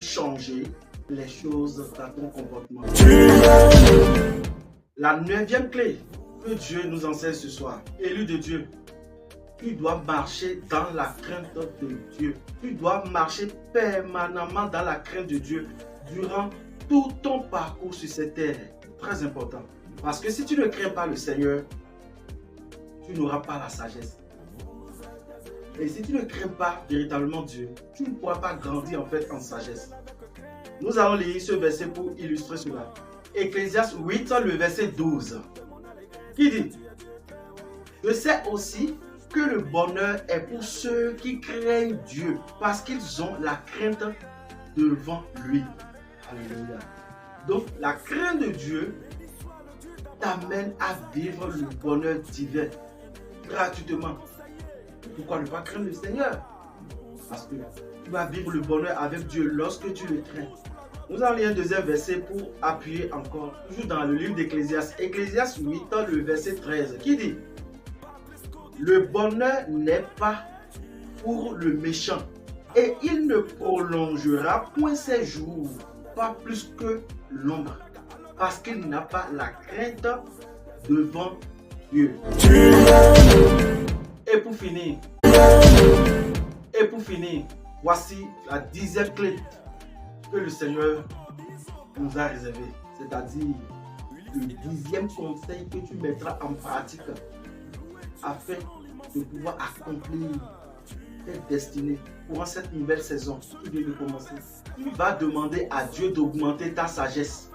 changer les choses dans ton comportement. La 9e clé que Dieu nous enseigne ce soir, élu de Dieu, tu dois marcher dans la crainte de Dieu. Tu dois marcher permanemment dans la crainte de Dieu durant tout ton parcours sur cette terre. Très important. Parce que si tu ne crains pas le Seigneur, tu n'auras pas la sagesse. Et si tu ne crains pas véritablement Dieu, tu ne pourras pas grandir en fait en sagesse. Nous allons lire ce verset pour illustrer cela. Ecclésiaste 8, le verset 12. Qui dit: je sais aussi que le bonheur est pour ceux qui craignent Dieu, parce qu'ils ont la crainte devant lui. Alléluia. Donc la crainte de Dieu t'amène à vivre le bonheur divin gratuitement. Pourquoi ne pas craindre le Seigneur? Parce que tu vas vivre le bonheur avec Dieu lorsque tu le crains. Nous allons lire un deuxième verset pour appuyer encore, toujours dans le livre d'Ecclésiaste. Ecclésiaste 8, le verset 13, qui dit: le bonheur n'est pas pour le méchant, et il ne prolongera point ses jours, pas plus que l'ombre, parce qu'il n'a pas la crainte devant Dieu. Et pour finir, voici la 10e clé que le Seigneur nous a réservée, c'est-à-dire le 10e conseil que tu mettras en pratique afin de pouvoir accomplir tes destinées pour cette nouvelle saison qui vient de commencer. Tu vas demander à Dieu d'augmenter ta sagesse.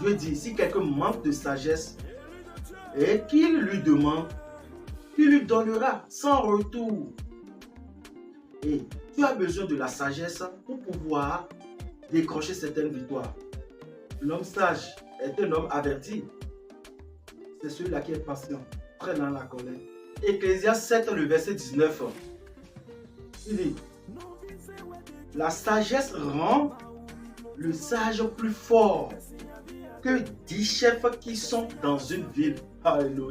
Dieu dit, si quelqu'un manque de sagesse, et qu'il lui demande, il lui donnera sans retour. Et tu as besoin de la sagesse pour pouvoir décrocher certaines victoires. L'homme sage est un homme averti. C'est celui-là qui est patient, très dans la colère. Ecclésiaste 7, le verset 19. Il dit: la sagesse rend le sage plus fort que 10 chefs qui sont dans une ville. Alléluia.